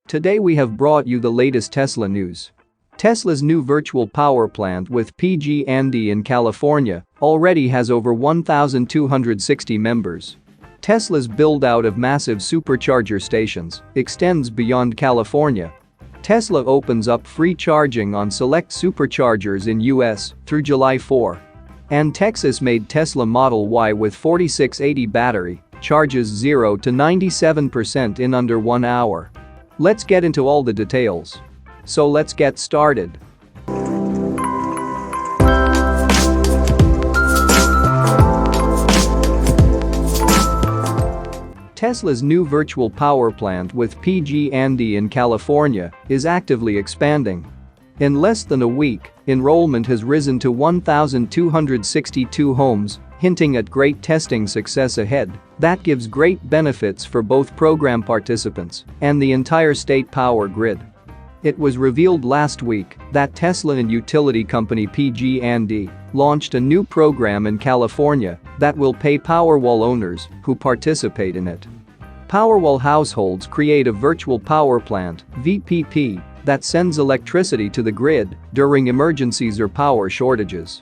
Today we have brought you the latest Tesla news. Tesla's new virtual power plant with PG&E in California already has over 1,260 members. Tesla's build-out of massive supercharger stations extends beyond California. Tesla opens up free charging on select superchargers in US through July 4. And Texas-made Tesla Model Y with 4680 battery charges 0 to 97% in under 1 hour. Let's get into all the details. So let's get started. Tesla's new virtual power plant with PG&E in California is actively expanding. In less than a week, enrollment has risen to 1,262 homes, hinting at great testing success ahead that gives great benefits for both program participants and the entire state power grid. It was revealed last week that Tesla and utility company PG&E launched a new program in California that will pay Powerwall owners who participate in it. Powerwall households create a virtual power plant (VPP) that sends electricity to the grid during emergencies or power shortages.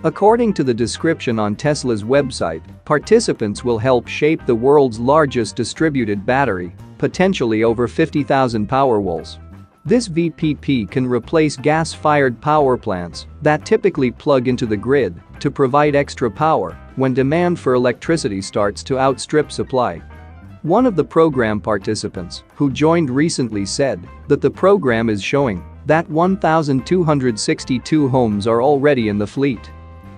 According to the description on Tesla's website, participants will help shape the world's largest distributed battery, potentially over 50,000 Powerwalls. This VPP can replace gas-fired power plants that typically plug into the grid to provide extra power when demand for electricity starts to outstrip supply. One of the program participants who joined recently said that the program is showing that 1,262 homes are already in the fleet.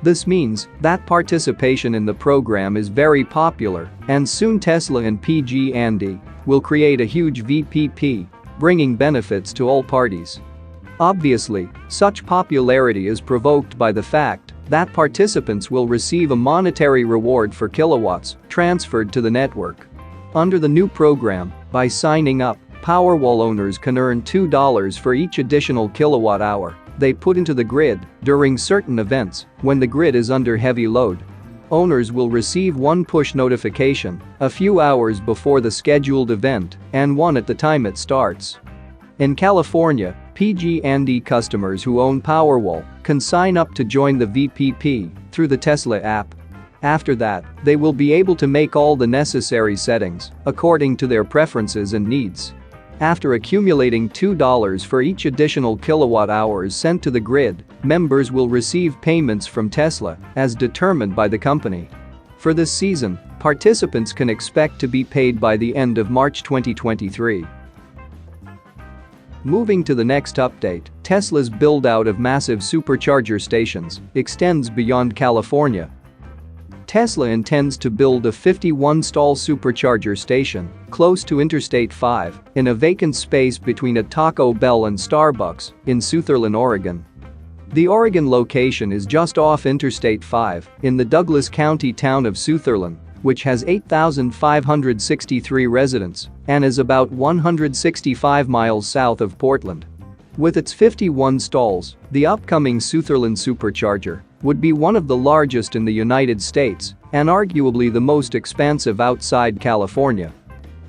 This means that participation in the program is very popular, and soon Tesla and PG&E will create a huge VPP, bringing benefits to all parties. Obviously, such popularity is provoked by the fact that participants will receive a monetary reward for kilowatts transferred to the network. Under the new program, by signing up, Powerwall owners can earn $2 for each additional kilowatt hour they put into the grid during certain events when the grid is under heavy load. Owners will receive one push notification a few hours before the scheduled event and one at the time it starts. In California, PG&E customers who own Powerwall can sign up to join the VPP through the Tesla app. After that, they will be able to make all the necessary settings according to their preferences and needs. After accumulating $2 for each additional kilowatt hours sent to the grid, members will receive payments from Tesla as determined by the company. For this season, participants can expect to be paid by the end of March 2023. Moving to the next update, Tesla's build-out of massive supercharger stations extends beyond California. Tesla intends to build a 51-stall supercharger station close to Interstate 5 in a vacant space between a Taco Bell and Starbucks in Sutherland, Oregon. The Oregon location is just off Interstate 5 in the Douglas County town of Sutherland, which has 8,563 residents and is about 165 miles south of Portland. With its 51 stalls, the upcoming Sutherland Supercharger would be one of the largest in the United States and arguably the most expansive outside California.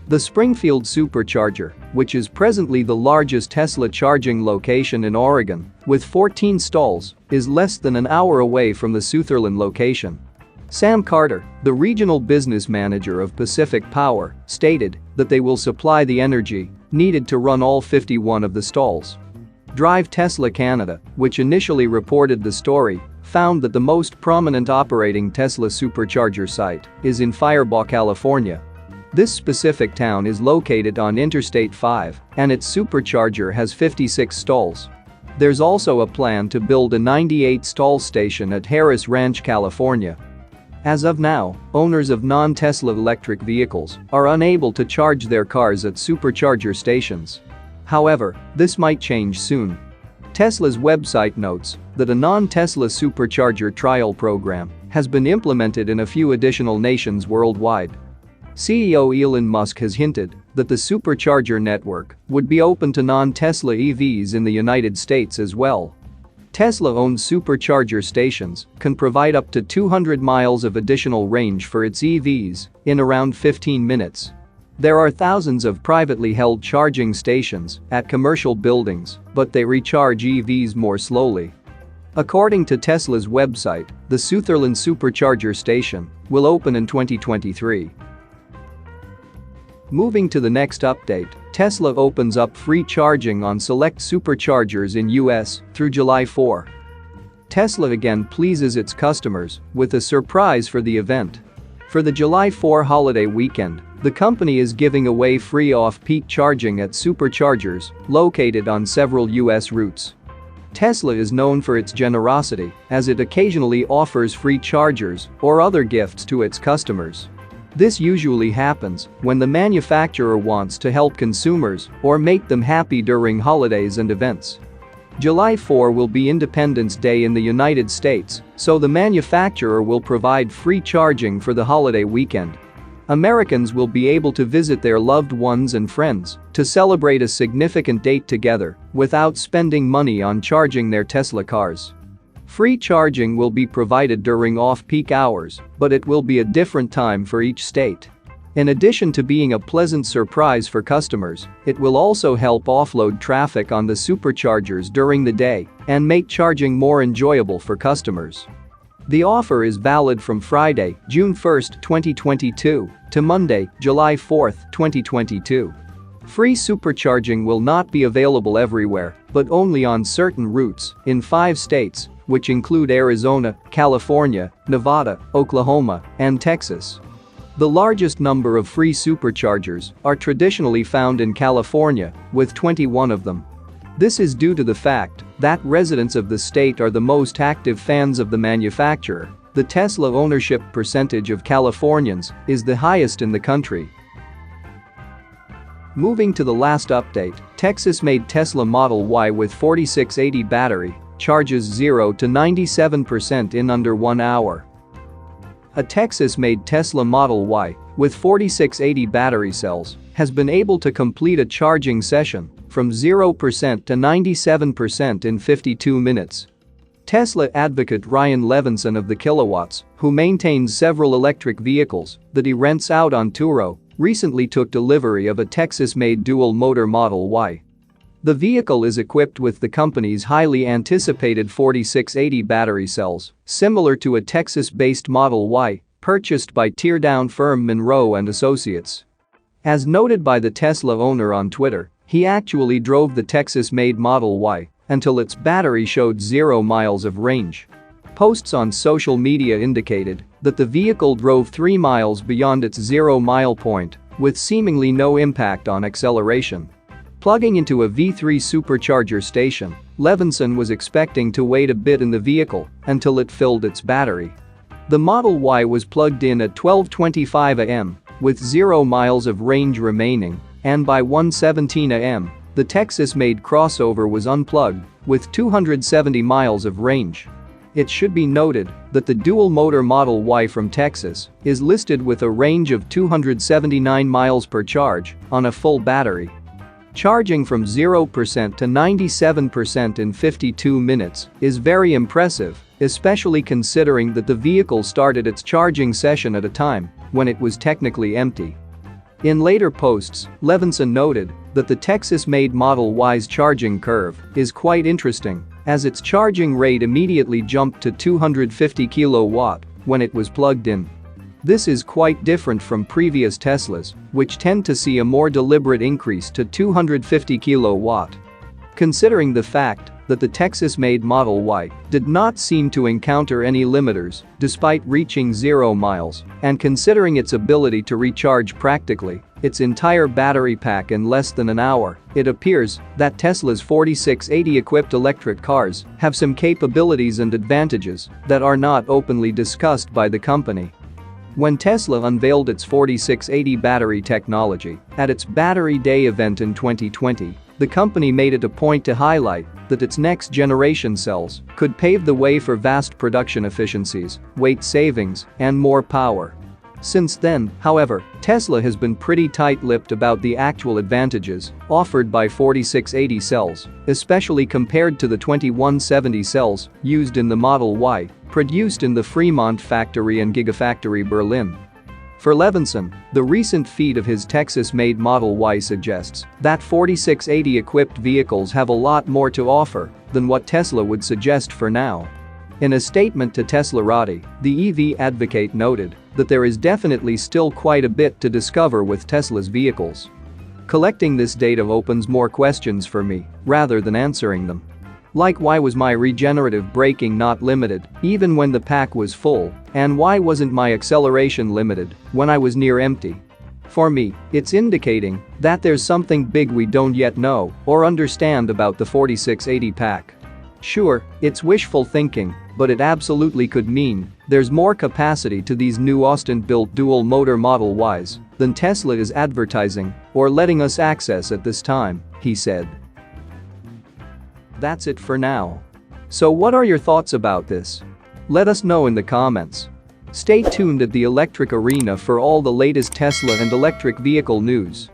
The Springfield Supercharger, which is presently the largest Tesla charging location in Oregon, with 14 stalls, is less than an hour away from the Sutherland location. Sam Carter, the regional business manager of Pacific Power, stated that they will supply the energy needed to run all 51 of the stalls. Drive Tesla Canada, which initially reported the story, found that the most prominent operating Tesla supercharger site is in Firebaugh, California. This specific town is located on Interstate 5 and its supercharger has 56 stalls. There's also a plan to build a 98-stall station at Harris Ranch, California. As of now, owners of non-Tesla electric vehicles are unable to charge their cars at supercharger stations. However, this might change soon. Tesla's website notes that a non-Tesla supercharger trial program has been implemented in a few additional nations worldwide. CEO Elon Musk has hinted that the supercharger network would be open to non-Tesla EVs in the United States as well. Tesla-owned supercharger stations can provide up to 200 miles of additional range for its EVs in around 15 minutes. There are thousands of privately held charging stations at commercial buildings, but they recharge EVs more slowly. According to Tesla's website, the Sutherland Supercharger station will open in 2023. Moving to the next update, Tesla opens up free charging on select superchargers in US through July 4. Tesla again pleases its customers with a surprise for the event. For the July 4 holiday weekend, the company is giving away free off-peak charging at superchargers located on several US routes. Tesla is known for its generosity, as it occasionally offers free chargers or other gifts to its customers. This usually happens when the manufacturer wants to help consumers or make them happy during holidays and events. July 4 will be Independence Day in the United States, so the manufacturer will provide free charging for the holiday weekend. Americans will be able to visit their loved ones and friends to celebrate a significant date together without spending money on charging their Tesla cars. Free charging will be provided during off-peak hours, but it will be a different time for each state. In addition to being a pleasant surprise for customers, it will also help offload traffic on the superchargers during the day and make charging more enjoyable for customers. The offer is valid from Friday, June 1, 2022 to Monday, July 4, 2022. Free supercharging will not be available everywhere, but only on certain routes in 5 states, which include Arizona, California, Nevada, Oklahoma, and Texas. The largest number of free superchargers are traditionally found in California, with 21 of them. This is due to the fact that residents of the state are the most active fans of the manufacturer. The Tesla ownership percentage of Californians is the highest in the country. Moving to the last update, Texas-made Tesla Model Y with 4680 battery charges 0 to 97% in under 1 hour. A Texas-made Tesla Model Y with 4680 battery cells has been able to complete a charging session from 0% to 97% in 52 minutes. Tesla advocate Ryan Levinson of the Kilowatts, who maintains several electric vehicles that he rents out on Turo, recently took delivery of a Texas-made dual-motor Model Y. The vehicle is equipped with the company's highly anticipated 4680 battery cells, similar to a Texas-based Model Y purchased by teardown firm Monroe & Associates. As noted by the Tesla owner on Twitter, he actually drove the Texas-made Model Y until its battery showed 0 miles of range. Posts on social media indicated that the vehicle drove 3 miles beyond its 0-mile point, with seemingly no impact on acceleration. Plugging into a V3 supercharger station, Levinson was expecting to wait a bit in the vehicle until it filled its battery. The Model Y was plugged in at 12:25 a.m. with 0 miles of range remaining, and by 1:17 a.m., the Texas-made crossover was unplugged with 270 miles of range. It should be noted that the dual-motor Model Y from Texas is listed with a range of 279 miles per charge on a full battery. Charging from 0% to 97% in 52 minutes is very impressive, especially considering that the vehicle started its charging session at a time when it was technically empty. In later posts, Levinson noted that the Texas-made Model Y's charging curve is quite interesting, as its charging rate immediately jumped to 250 kW when it was plugged in. This is quite different from previous Teslas, which tend to see a more deliberate increase to 250 kW. Considering the fact that the Texas-made Model Y did not seem to encounter any limiters despite reaching 0 miles, and considering its ability to recharge practically its entire battery pack in less than an hour, it appears that Tesla's 4680-equipped electric cars have some capabilities and advantages that are not openly discussed by the company. When Tesla unveiled its 4680 battery technology at its Battery Day event in 2020, the company made it a point to highlight that its next-generation cells could pave the way for vast production efficiencies, weight savings, and more power. Since then, however, Tesla has been pretty tight-lipped about the actual advantages offered by 4680 cells, especially compared to the 2170 cells used in the Model Y, produced in the Fremont factory and Gigafactory Berlin. For Levinson, the recent feat of his Texas-made Model Y suggests that 4680-equipped vehicles have a lot more to offer than what Tesla would suggest for now. In a statement to Teslarati, the EV advocate noted that there is definitely still quite a bit to discover with Tesla's vehicles. Collecting this data opens more questions for me, rather than answering them. Like, why was my regenerative braking not limited, even when the pack was full, and why wasn't my acceleration limited when I was near empty? For me, it's indicating that there's something big we don't yet know or understand about the 4680 pack. Sure, it's wishful thinking, but it absolutely could mean there's more capacity to these new Austin-built dual-motor Model Ys than Tesla is advertising or letting us access at this time, he said. That's it for now. So what are your thoughts about this? Let us know in the comments. Stay tuned at the Electric Arena for all the latest Tesla and electric vehicle news.